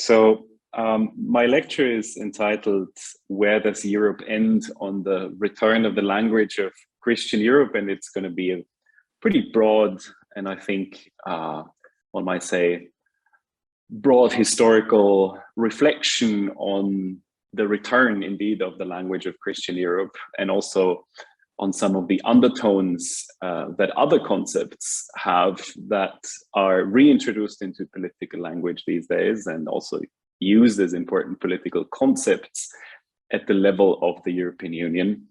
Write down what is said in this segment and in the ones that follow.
My lecture is entitled "Where Does Europe End?" on the return of the language of Christian Europe, and it's going to be a pretty broad, and I think one might say broad historical reflection on the return indeed of the language of Christian Europe, and also on some of the undertones that other concepts have that are reintroduced into political language these days, and also used as important political concepts at the level of the European Union.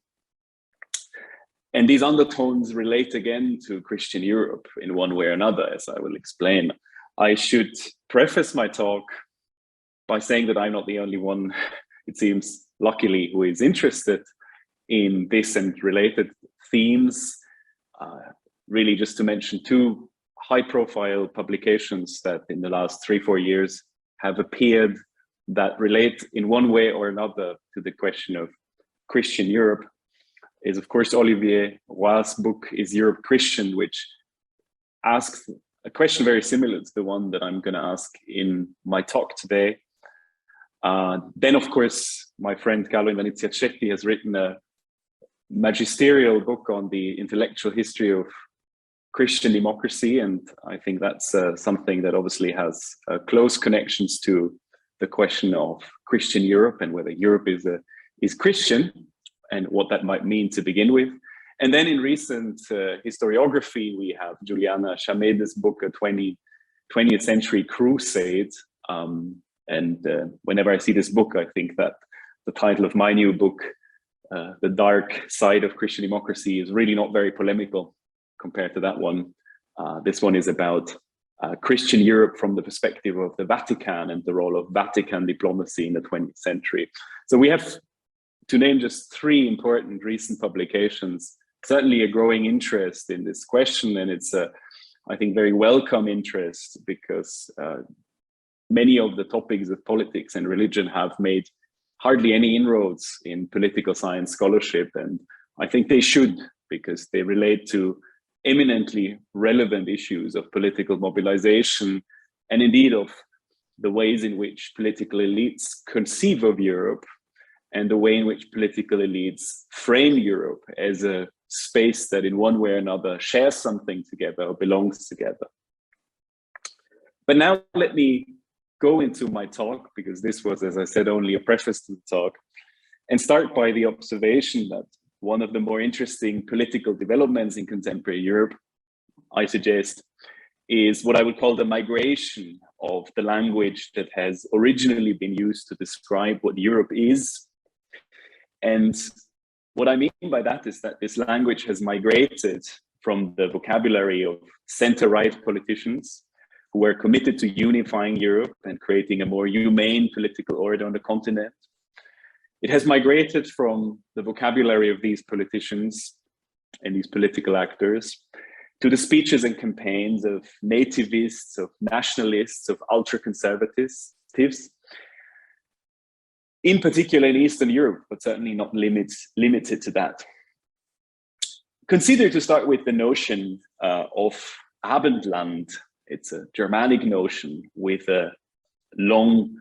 And these undertones relate again to Christian Europe in one way or another, as I will explain. I should preface my talk by saying that I'm not the only one, it seems, luckily, who is interested in this and related themes. Really, just to mention two high-profile publications that in the last 3-4 years have appeared that relate in one way or another to the question of Christian Europe is, of course, Olivier Roy's book, Is Europe Christian?, which asks a question very similar to the one that I'm going to ask in my talk today. Then, of course, my friend Carolingian Empire has written a magisterial book on the intellectual history of Christian democracy, and I think that's something that obviously has close connections to the question of Christian Europe and whether Europe is Christian and what that might mean to begin with. And then in recent historiography, we have Juliana Chamede's book, A 20th Century Crusade. Whenever I see this book, I think that the title of my new book, The Dark Side of Christian Democracy, is really not very polemical compared to that one. This one is about Christian Europe from the perspective of the Vatican and the role of Vatican diplomacy in the 20th century. So we have, to name just 3 important recent publications, certainly a growing interest in this question, and it's I think very welcome interest, because many of the topics of politics and religion have made hardly any inroads in political science scholarship, and I think they should, because they relate to eminently relevant issues of political mobilization, and indeed of the ways in which political elites conceive of Europe, and the way in which political elites frame Europe as a space that in one way or another shares something together or belongs together. But now let me go into my talk, because this was, as I said, only a preface to the talk, and start by the observation that one of the more interesting political developments in contemporary Europe, I suggest, is what I would call the migration of the language that has originally been used to describe what Europe is. And what I mean by that is that this language has migrated from the vocabulary of center-right politicians who were committed to unifying Europe and creating a more humane political order on the continent. It has migrated from the vocabulary of these politicians and these political actors to the speeches and campaigns of nativists, of nationalists, of ultraconservatives, in particular in Eastern Europe, but certainly not limited to that. Consider, to start with, the notion of Abendland. It's a Germanic notion with a long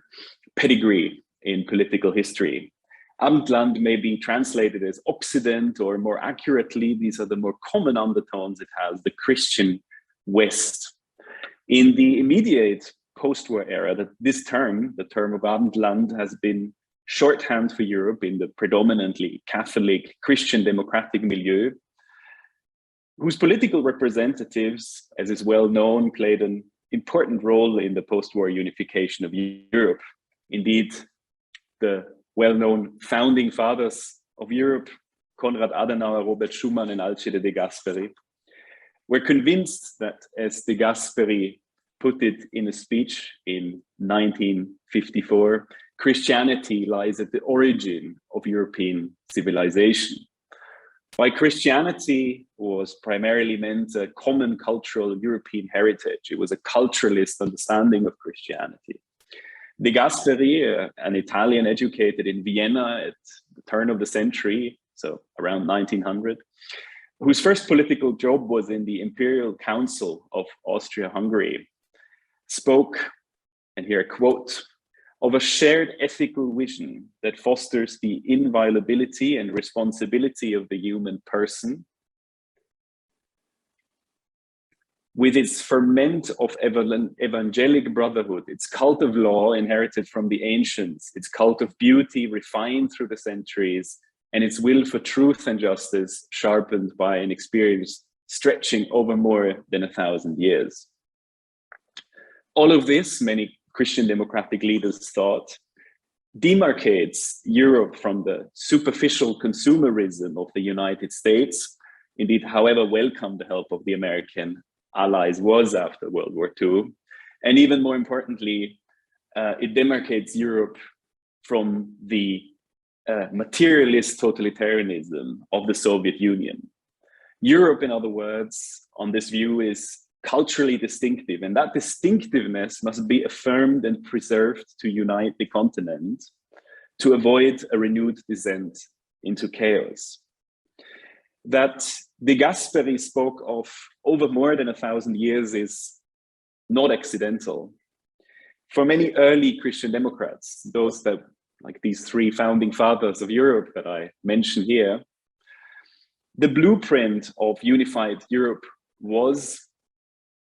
pedigree in political history. Abendland may be translated as Occident, or more accurately, these are the more common undertones it has, the Christian West. In the immediate post-war era, this term, the term of Abendland, has been shorthand for Europe in the predominantly Catholic Christian democratic milieu, whose political representatives, as is well known, played an important role in the post-war unification of Europe. Indeed, the well-known founding fathers of Europe, Konrad Adenauer, Robert Schumann, and Alcide de Gasperi, were convinced that, as de Gasperi put it in a speech in 1954, Christianity lies at the origin of European civilization. By Christianity was primarily meant a common cultural European heritage. It was a culturalist understanding of Christianity. De Gasperi, an Italian educated in Vienna at the turn of the century, so around 1900, whose first political job was in the Imperial Council of Austria-Hungary, spoke, and here I quote, of a shared ethical vision that fosters the inviolability and responsibility of the human person, with its ferment of evangelic brotherhood, its cult of law inherited from the ancients, its cult of beauty refined through the centuries, and its will for truth and justice sharpened by an experience stretching over more than 1,000 years. All of this, many Christian democratic leaders thought, demarcates Europe from the superficial consumerism of the United States, indeed, however welcome the help of the American allies was after World War II. And even more importantly, it demarcates Europe from the materialist totalitarianism of the Soviet Union. Europe, in other words, on this view is culturally distinctive, and that distinctiveness must be affirmed and preserved to unite the continent, to avoid a renewed descent into chaos. That De Gasperi spoke of over more than 1,000 years is not accidental. For many early Christian Democrats, those that, like these three founding fathers of Europe that I mentioned here, the blueprint of unified Europe was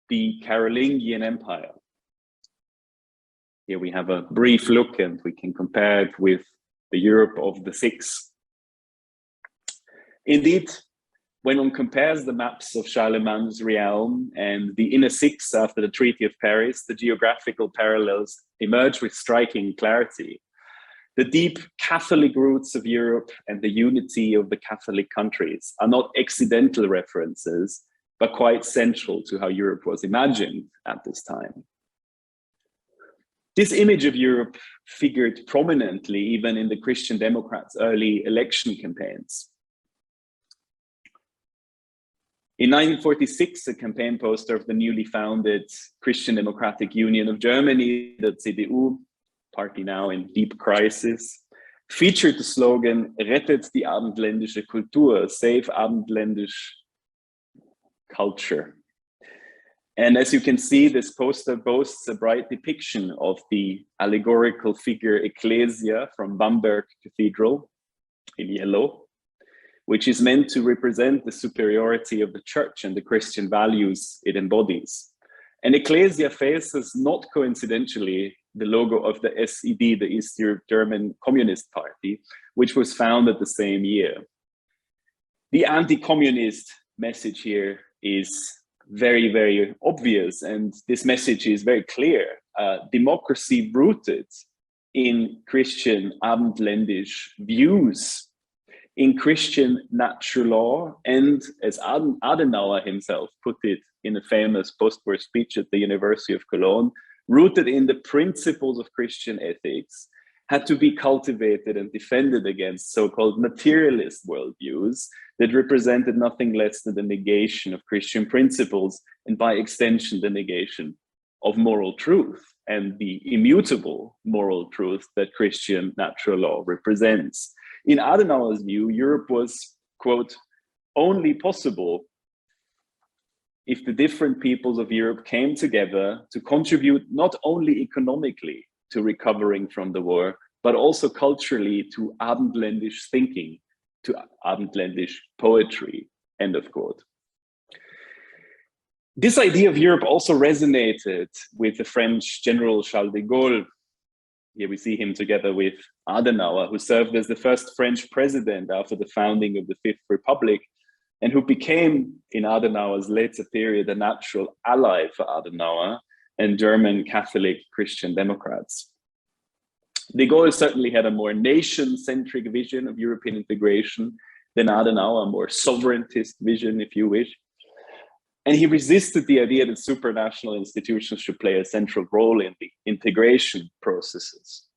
the Carolingian Empire. Here we have a brief look, and we can compare it with the Europe of the Six. Indeed, when one compares the maps of Charlemagne's realm and the inner Six after the Treaty of Paris, the geographical parallels emerge with striking clarity. The deep Catholic roots of Europe and the unity of the Catholic countries are not accidental references, but quite central to how Europe was imagined at this time. This image of Europe figured prominently even in the Christian Democrats' early election campaigns. In 1946, a campaign poster of the newly founded Christian Democratic Union of Germany, the CDU, party now in deep crisis, featured the slogan, "Rettet die abendländische Kultur," save Abendländisch culture. And as you can see, this poster boasts a bright depiction of the allegorical figure Ecclesia from Bamberg Cathedral in yellow, which is meant to represent the superiority of the church and the Christian values it embodies. And Ecclesia faces, not coincidentally, the logo of the SED, the East German Communist Party, which was founded the same year. The anti-communist message here is very, very obvious, and this message is very clear. Democracy rooted in Christian Abendländisch views, in Christian natural law, and as Adenauer himself put it in a famous post-war speech at the University of Cologne, rooted in the principles of Christian ethics, had to be cultivated and defended against so-called materialist worldviews that represented nothing less than the negation of Christian principles, and by extension, the negation of moral truth and the immutable moral truth that Christian natural law represents. In Adenauer's view, Europe was, quote, only possible if the different peoples of Europe came together to contribute not only economically to recovering from the war, but also culturally to Abendländisch thinking, to Abendländisch poetry, end of quote. This idea of Europe also resonated with the French General Charles de Gaulle. Here we see him together with Adenauer, who served as the first French president after the founding of the Fifth Republic, and who became, in Adenauer's later period, a natural ally for Adenauer and German Catholic Christian Democrats. De Gaulle certainly had a more nation-centric vision of European integration than Adenauer, a more sovereigntist vision, if you wish. And he resisted the idea that supranational institutions should play a central role in the integration processes.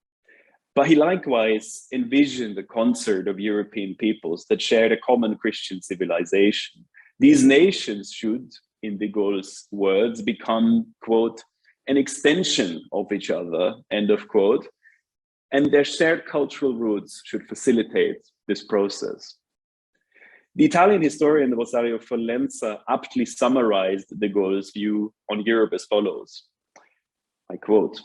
But he likewise envisioned a concert of European peoples that shared a common Christian civilization. These nations should, in de Gaulle's words, become, quote, an extension of each other, end of quote, and their shared cultural roots should facilitate this process. The Italian historian Rosario Follenza aptly summarized de Gaulle's view on Europe as follows, I quote,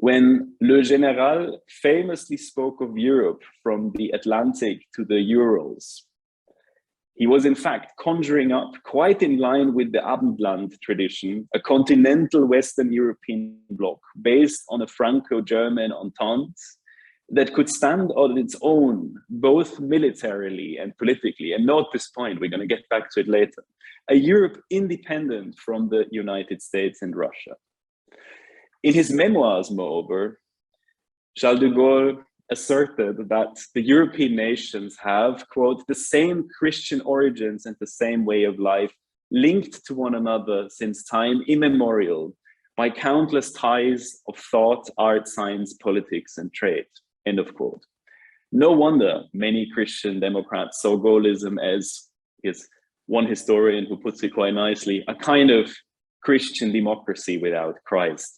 When Le Général famously spoke of Europe from the Atlantic to the Urals, he was in fact conjuring up, quite in line with the Abendland tradition, a continental Western European bloc based on a Franco-German entente that could stand on its own, both militarily and politically. And note this point, we're going to get back to it later. A Europe independent from the United States and Russia. In his memoirs, moreover, Charles de Gaulle asserted that the European nations have, quote, the same Christian origins and the same way of life, linked to one another since time immemorial by countless ties of thought, art, science, politics, and trade, end of quote. No wonder many Christian Democrats saw Gaullism as, is one historian who puts it quite nicely, a kind of Christian democracy without Christ.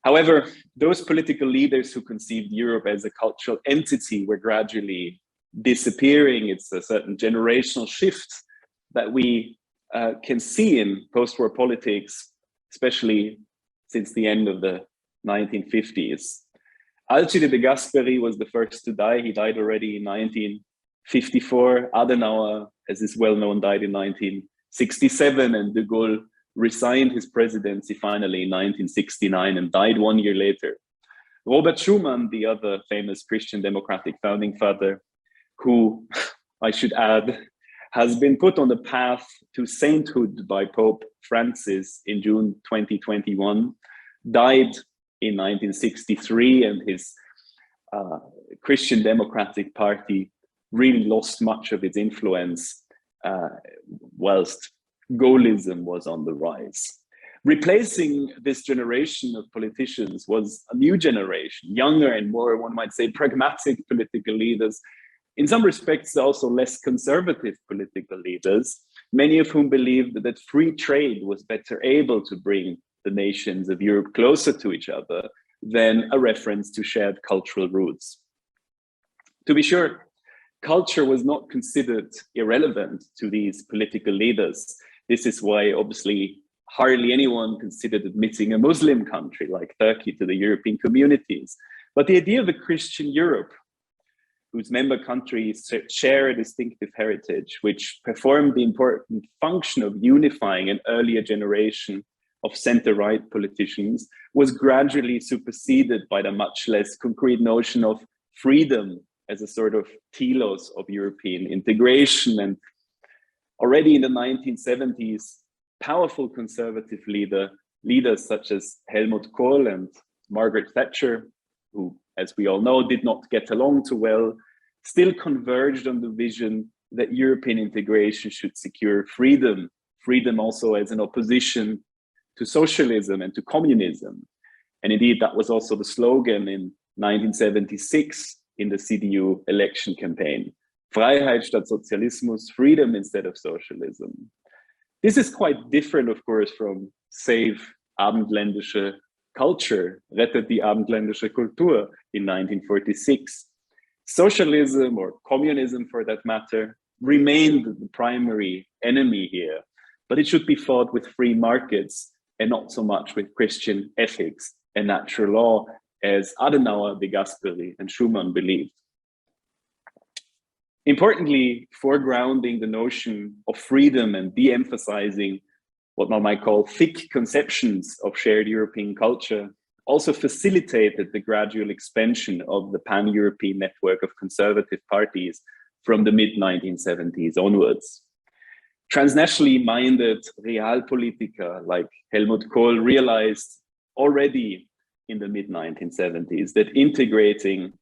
However, those political leaders who conceived Europe as a cultural entity were gradually disappearing. It's a certain generational shift that we can see in post-war politics, especially since the end of the 1950s. Alcide de Gasperi was the first to die. He died already in 1954. Adenauer, as is well known, died in 1967, and de Gaulle resigned his presidency finally in 1969 and died 1 year later. Robert Schumann, the other famous Christian democratic founding father, who, I should add, has been put on the path to sainthood by Pope Francis in June 2021, died in 1963, and his Christian Democratic Party really lost much of its influence whilst Gaullism was on the rise. Replacing this generation of politicians was a new generation, younger and more, one might say, pragmatic political leaders. In some respects, also less conservative political leaders, many of whom believed that free trade was better able to bring the nations of Europe closer to each other than a reference to shared cultural roots. To be sure, culture was not considered irrelevant to these political leaders. This is why, obviously, hardly anyone considered admitting a Muslim country like Turkey to the European communities. But the idea of a Christian Europe, whose member countries share a distinctive heritage, which performed the important function of unifying an earlier generation of center-right politicians, was gradually superseded by the much less concrete notion of freedom as a sort of telos of European integration. And already in the 1970s, powerful conservative leaders such as Helmut Kohl and Margaret Thatcher, who, as we all know, did not get along too well, still converged on the vision that European integration should secure freedom, freedom also as an opposition to socialism and to communism. And indeed, that was also the slogan in 1976 in the CDU election campaign. Freiheit statt Sozialismus, freedom instead of socialism. This is quite different, of course, from Save Abendländische Culture, Rettet die Abendländische Kultur in 1946. Socialism, or communism for that matter, remained the primary enemy here, but it should be fought with free markets and not so much with Christian ethics and natural law, as Adenauer, de Gasperi, and Schumann believed. Importantly, foregrounding the notion of freedom and de-emphasizing what one might call thick conceptions of shared European culture also facilitated the gradual expansion of the pan-European network of conservative parties from the mid-1970s onwards. Transnationally minded realpolitiker like Helmut Kohl realized already in the mid-1970s that integrating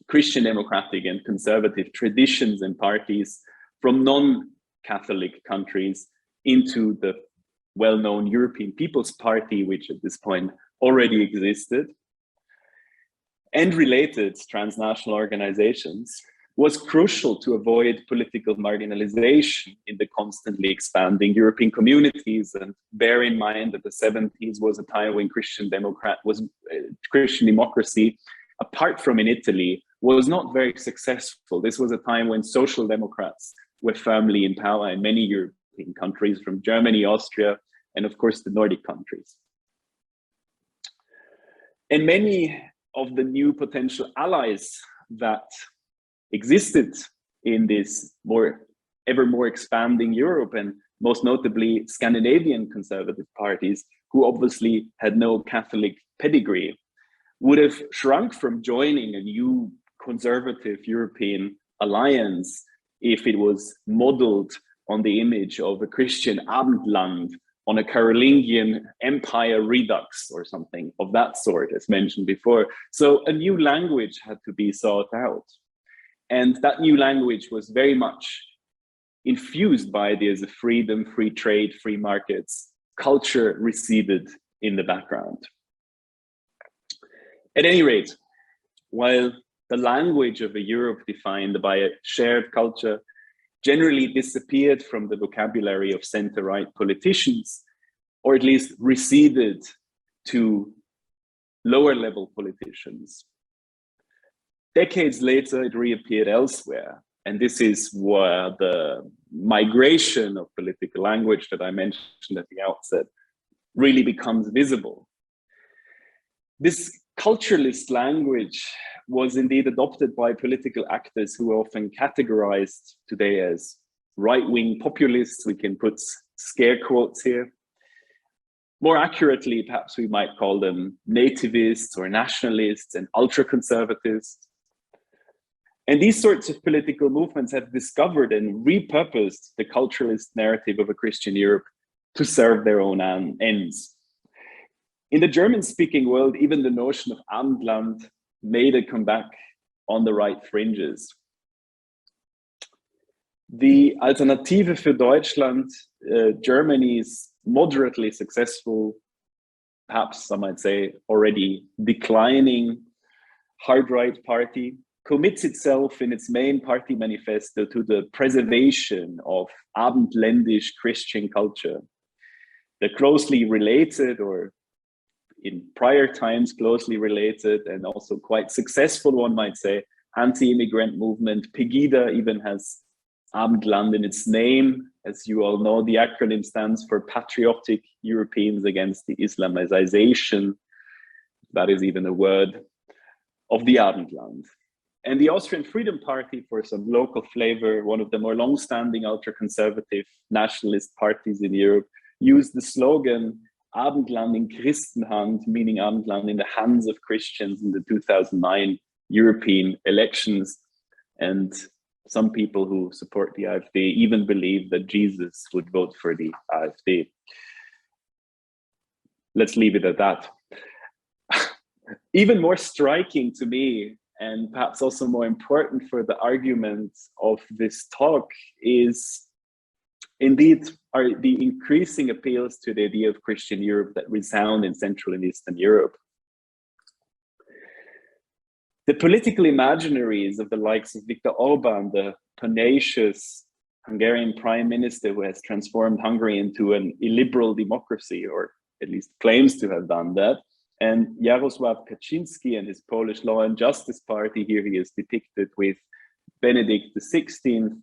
Christian democratic and conservative traditions and parties from non-Catholic countries into the well-known European People's Party, which at this point already existed, and related transnational organizations, was crucial to avoid political marginalization in the constantly expanding European communities. And bear in mind that the 70s was a time when Christian democracy, apart from in Italy, was not very successful. This was a time when social democrats were firmly in power in many European countries, from Germany, Austria, and of course the Nordic countries. And many of the new potential allies that existed in this ever more expanding Europe, and most notably Scandinavian conservative parties, who obviously had no Catholic pedigree, would have shrunk from joining a new conservative European alliance if it was modeled on the image of a Christian Abendland, on a Carolingian Empire redux or something of that sort, as mentioned before. So a new language had to be sought out. And that new language was very much infused by ideas of freedom, free trade, free markets. Culture receded in the background. At any rate, while the language of a Europe defined by a shared culture generally disappeared from the vocabulary of center-right politicians, or at least receded to lower-level politicians, decades later it reappeared elsewhere. And this is where the migration of political language that I mentioned at the outset really becomes visible. This culturalist language was indeed adopted by political actors who are often categorized today as right-wing populists. We can put scare quotes here. More accurately, perhaps we might call them nativists or nationalists and ultraconservatives. And these sorts of political movements have discovered and repurposed the culturalist narrative of a Christian Europe to serve their own ends. In the German-speaking world, even the notion of Abendland made a comeback on the right fringes. The Alternative für Deutschland, Germany's moderately successful, perhaps some might say already declining hard-right party, commits itself in its main party manifesto to the preservation of Abendländisch Christian culture. The closely related, or in prior times closely related and also quite successful, one might say, anti-immigrant movement, Pegida, even has Abendland in its name. As you all know, the acronym stands for Patriotic Europeans Against the Islamization. That is even a word of the Abendland. And the Austrian Freedom Party, for some local flavor, one of the more long-standing ultra-conservative nationalist parties in Europe, used the slogan Abendland in Christenhand, meaning Abendland in the hands of Christians, in the 2009 European elections. And some people who support the AfD even believe that Jesus would vote for the AfD. Let's leave it at that. Even more striking to me, and perhaps also more important for the argument of this talk, is indeed are the increasing appeals to the idea of Christian Europe that resound in Central and Eastern Europe. The political imaginaries of the likes of Viktor Orban, the pugnacious Hungarian prime minister who has transformed Hungary into an illiberal democracy, or at least claims to have done that, and Jarosław Kaczynski and his Polish Law and Justice Party, here he is depicted with Benedict XVI,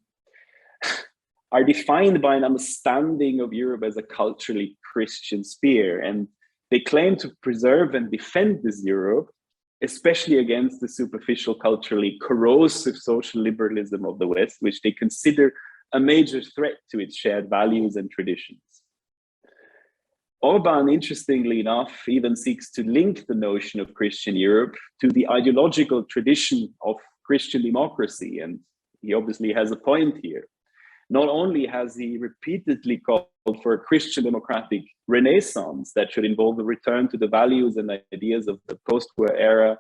are defined by an understanding of Europe as a culturally Christian sphere. And they claim to preserve and defend this Europe, especially against the superficial, culturally corrosive social liberalism of the West, which they consider a major threat to its shared values and traditions. Orban, interestingly enough, even seeks to link the notion of Christian Europe to the ideological tradition of Christian democracy, and he obviously has a point here. Not only has he repeatedly called for a Christian democratic renaissance that should involve a return to the values and ideas of the post-war era.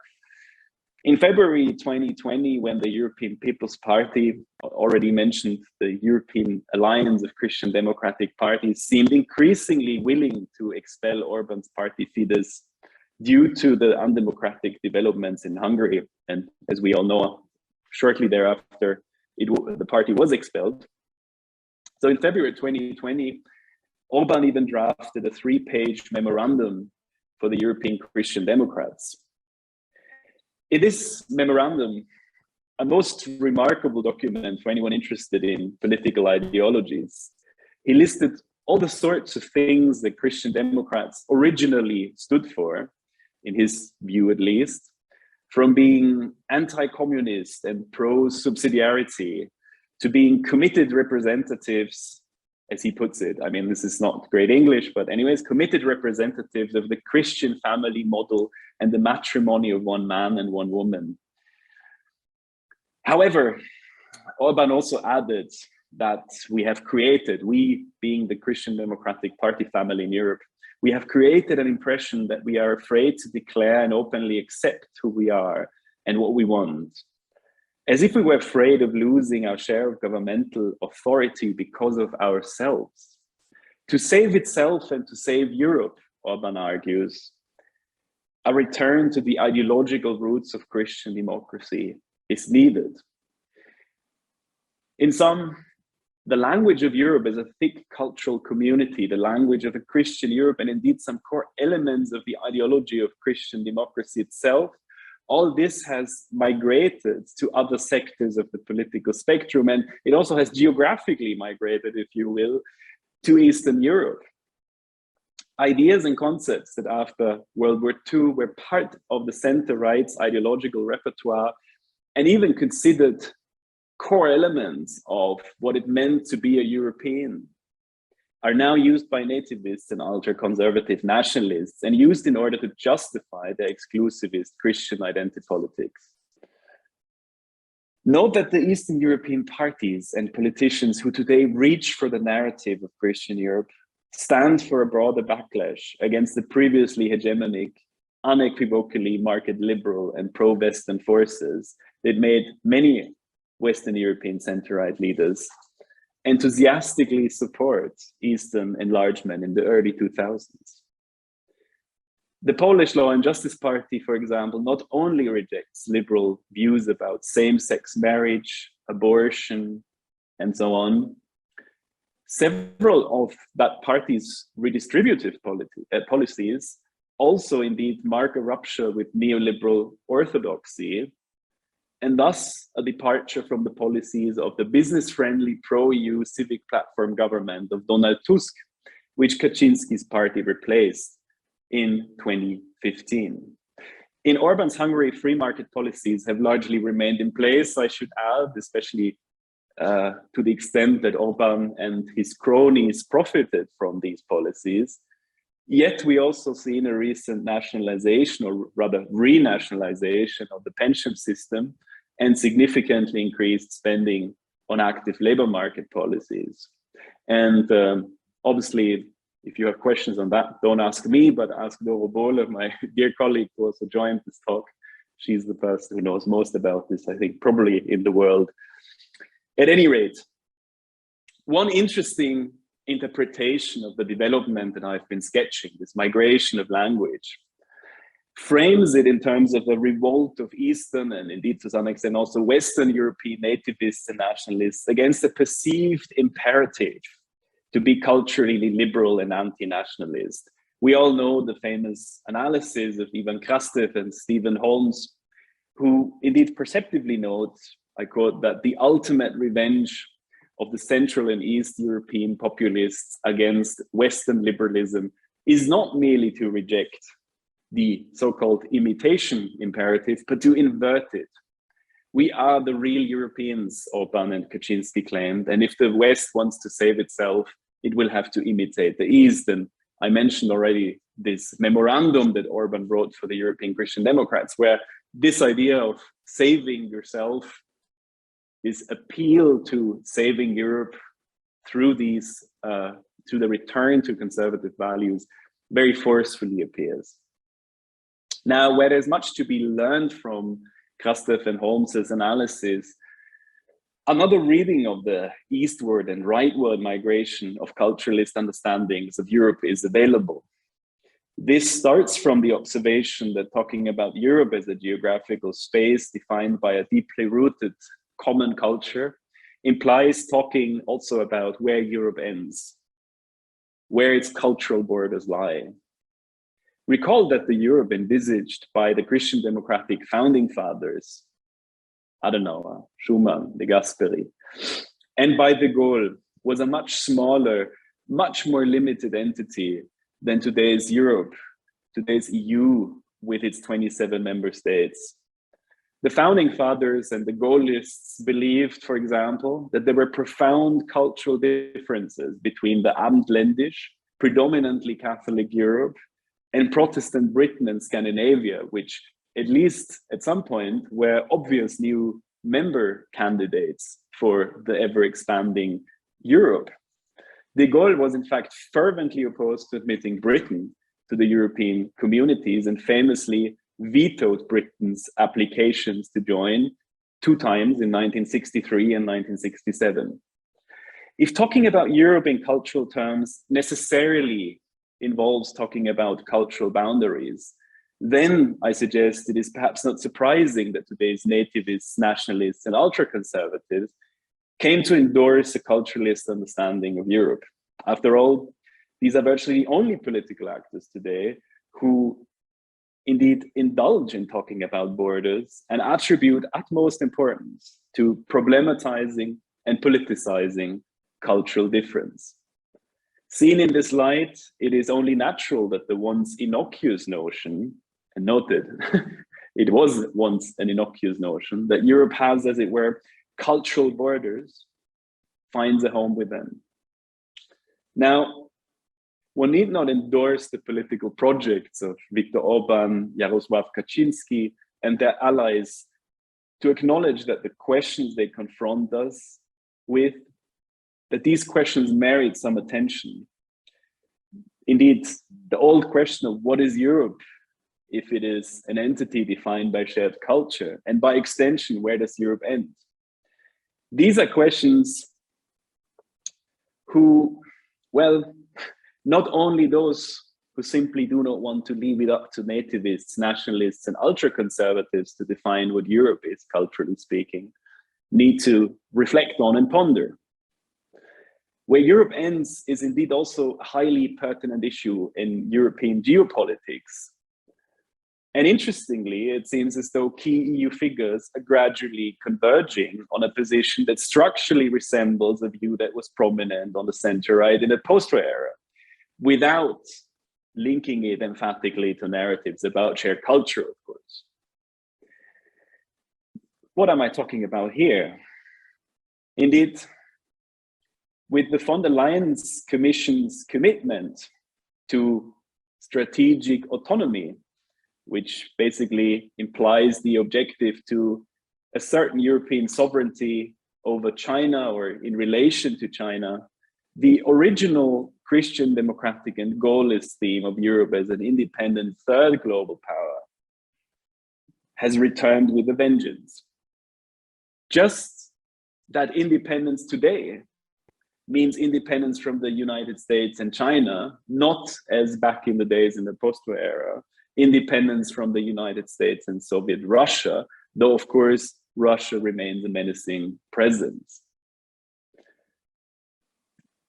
In February 2020, when the European People's Party, already mentioned the European Alliance of Christian Democratic Parties, seemed increasingly willing to expel Orban's party Fidesz due to the undemocratic developments in Hungary. And as we all know, shortly thereafter, the party was expelled. So in February 2020, Orban even drafted a 3-page memorandum for the European Christian Democrats. In this memorandum, a most remarkable document for anyone interested in political ideologies, he listed all the sorts of things that Christian Democrats originally stood for, in his view at least, from being anti-communist and pro-subsidiarity to being committed representatives, as he puts it. I mean, this is not great English, but anyways, committed representatives of the Christian family model and the matrimony of one man and one woman. However, Orban also added that we being the Christian Democratic Party family in Europe, we have created an impression that we are afraid to declare and openly accept who we are and what we want, as if we were afraid of losing our share of governmental authority because of ourselves. To save itself and to save Europe, Orban argues, a return to the ideological roots of Christian democracy is needed. In sum, the language of Europe is a thick cultural community, the language of a Christian Europe, and indeed some core elements of the ideology of Christian democracy itself. All this has migrated to other sectors of the political spectrum, and it also has geographically migrated, if you will, to Eastern Europe. Ideas and concepts that after World War II were part of the center-right's ideological repertoire and even considered core elements of what it meant to be a European are now used by nativists and ultra-conservative nationalists and used in order to justify their exclusivist Christian identity politics. Note that the Eastern European parties and politicians who today reach for the narrative of Christian Europe stand for a broader backlash against the previously hegemonic, unequivocally market liberal and pro-Western forces that made many Western European center-right leaders enthusiastically support Eastern enlargement in the early 2000s. The Polish Law and Justice Party, for example, not only rejects liberal views about same-sex marriage, abortion, and so on. Several of that party's redistributive policies also indeed mark a rupture with neoliberal orthodoxy, and thus a departure from the policies of the business-friendly pro-EU civic platform government of Donald Tusk, which Kaczynski's party replaced in 2015. In Orban's Hungary, free market policies have largely remained in place, I should add, especially to the extent that Orban and his cronies profited from these policies. Yet we also see in a recent nationalization, or rather renationalization of the pension system, and significantly increased spending on active labor market policies. And obviously, if you have questions on that, don't ask me, but ask Doro Bohler, my dear colleague who also joined this talk. She's the person who knows most about this, I think, probably in the world. At any rate, one interesting interpretation of the development that I've been sketching, this migration of language, frames it in terms of a revolt of Eastern and indeed to some extent also Western European nativists and nationalists against a perceived imperative to be culturally liberal and anti-nationalist. We all know the famous analysis of Ivan Krastev and Stephen Holmes, who indeed perceptively note, I quote, that the ultimate revenge of the Central and East European populists against Western liberalism is not merely to reject the so-called imitation imperative, but to invert it. We are the real Europeans, Orban and Kaczynski claimed, and if the West wants to save itself, it will have to imitate the East. And I mentioned already this memorandum that Orban wrote for the European Christian Democrats, where this idea of saving yourself, this appeal to saving Europe through these, to the return to conservative values, very forcefully appears. Now, where there's much to be learned from Krastev and Holmes's analysis, another reading of the eastward and rightward migration of culturalist understandings of Europe is available. This starts from the observation that talking about Europe as a geographical space defined by a deeply rooted common culture implies talking also about where Europe ends, where its cultural borders lie. Recall that the Europe envisaged by the Christian democratic founding fathers, I don't know, Schumann, De Gasperi, and by de Gaulle was a much smaller, much more limited entity than today's Europe, today's EU, with its 27 member states. The founding fathers and the Gaullists believed, for example, that there were profound cultural differences between the Abendländisch, predominantly Catholic Europe, and Protestant Britain and Scandinavia, which at least at some point were obvious new member candidates for the ever-expanding Europe. De Gaulle was in fact fervently opposed to admitting Britain to the European communities and famously vetoed Britain's applications to join 2 times in 1963 and 1967. If talking about Europe in cultural terms necessarily involves talking about cultural boundaries, then I suggest it is perhaps not surprising that today's nativists, nationalists, and ultraconservatives came to endorse a culturalist understanding of Europe. After all, these are virtually the only political actors today who indeed indulge in talking about borders and attribute utmost importance to problematizing and politicizing cultural difference. Seen in this light, it is only natural that the once innocuous notion, and noted, it was once an innocuous notion, that Europe has, as it were, cultural borders, finds a home with them. Now, one need not endorse the political projects of Viktor Orban, Jarosław Kaczynski, and their allies to acknowledge that the questions they confront us with, that these questions merit some attention. Indeed, the old question of what is Europe if it is an entity defined by shared culture, and by extension, where does Europe end? These are questions who, well, not only those who simply do not want to leave it up to nativists, nationalists, and ultraconservatives to define what Europe is, culturally speaking, need to reflect on and ponder. Where Europe ends is indeed also a highly pertinent issue in European geopolitics. And interestingly, it seems as though key EU figures are gradually converging on a position that structurally resembles a view that was prominent on the center-right in the post-war era, without linking it emphatically to narratives about shared culture, of course. What am I talking about here? Indeed, with the von der Leyen Commission's commitment to strategic autonomy, which basically implies the objective to a certain European sovereignty over China or in relation to China, the original Christian democratic and Gaullist theme of Europe as an independent third global power has returned with a vengeance. Just that independence today means independence from the United States and China, not as back in the days in the post-war era, independence from the United States and Soviet Russia, though of course Russia remains a menacing presence.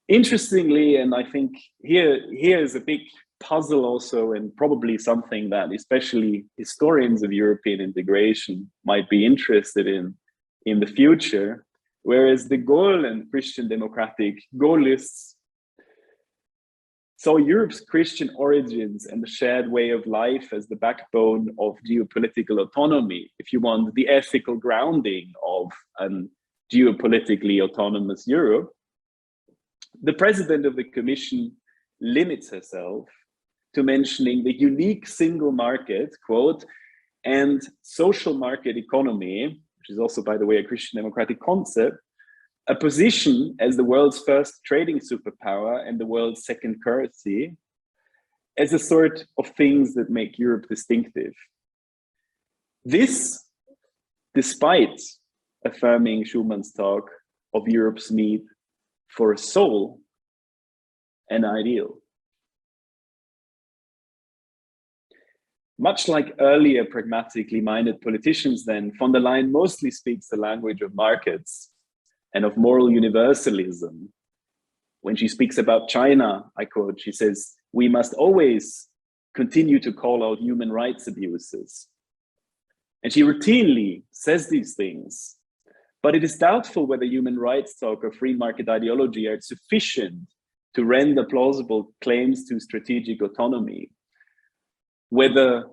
Interestingly, and I think here is a big puzzle also, and probably something that especially historians of European integration might be interested in the future, whereas the Gaulle and Christian democratic Gaullists saw Europe's Christian origins and the shared way of life as the backbone of geopolitical autonomy, if you want, the ethical grounding of a geopolitically autonomous Europe. The president of the Commission limits herself to mentioning the unique single market, quote, and social market economy, which is also, by the way, a Christian democratic concept, a position as the world's first trading superpower and the world's second currency, as a sort of things that make Europe distinctive. This, despite affirming Schumann's talk of Europe's need for a soul and ideal. Much like earlier pragmatically minded politicians then, von der Leyen mostly speaks the language of markets and of moral universalism. When she speaks about China, I quote, she says, "We must always continue to call out human rights abuses." And she routinely says these things, but it is doubtful whether human rights talk or free market ideology are sufficient to render plausible claims to strategic autonomy. Whether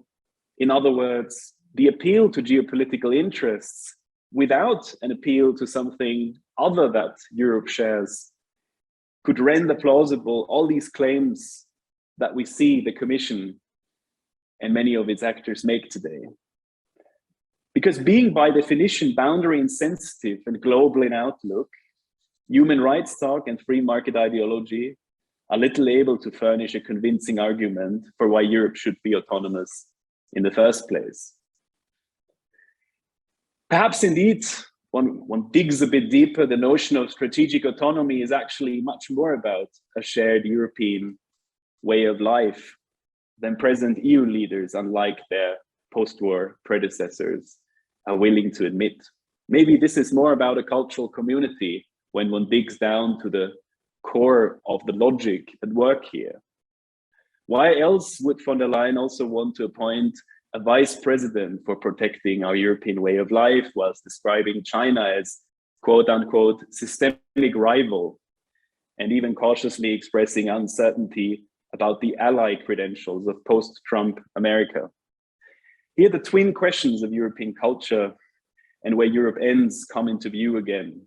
In other words, the appeal to geopolitical interests without an appeal to something other that Europe shares could render plausible all these claims that we see the Commission and many of its actors make today. Because being by definition boundary insensitive and global in outlook, human rights talk and free market ideology are little able to furnish a convincing argument for why Europe should be autonomous in the first place. Perhaps indeed, one digs a bit deeper, the notion of strategic autonomy is actually much more about a shared European way of life than present EU leaders, unlike their post-war predecessors, are willing to admit. Maybe this is more about a cultural community when one digs down to the core of the logic at work here. Why else would von der Leyen also want to appoint a vice president for protecting our European way of life, whilst describing China as quote unquote systemic rival, and even cautiously expressing uncertainty about the ally credentials of post-Trump America? Here the twin questions of European culture and where Europe ends come into view again.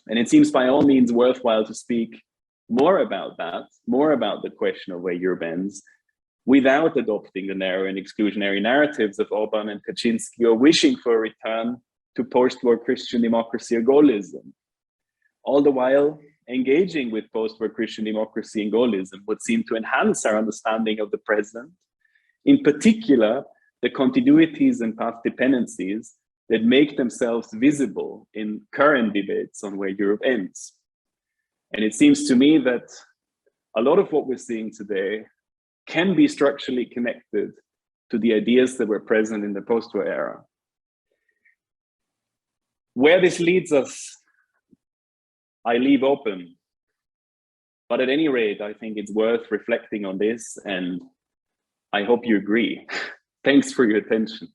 And it seems by all means worthwhile to speak more about that, more about the question of where Europe ends, without adopting the narrow and exclusionary narratives of Orban and Kaczynski, or wishing for a return to post-war Christian democracy or Gaullism. All the while, engaging with post-war Christian democracy and Gaullism would seem to enhance our understanding of the present, in particular, the continuities and path dependencies that make themselves visible in current debates on where Europe ends. And it seems to me that a lot of what we're seeing today can be structurally connected to the ideas that were present in the post-war era. Where this leads us, I leave open. But at any rate, I think it's worth reflecting on this, and I hope you agree. Thanks for your attention.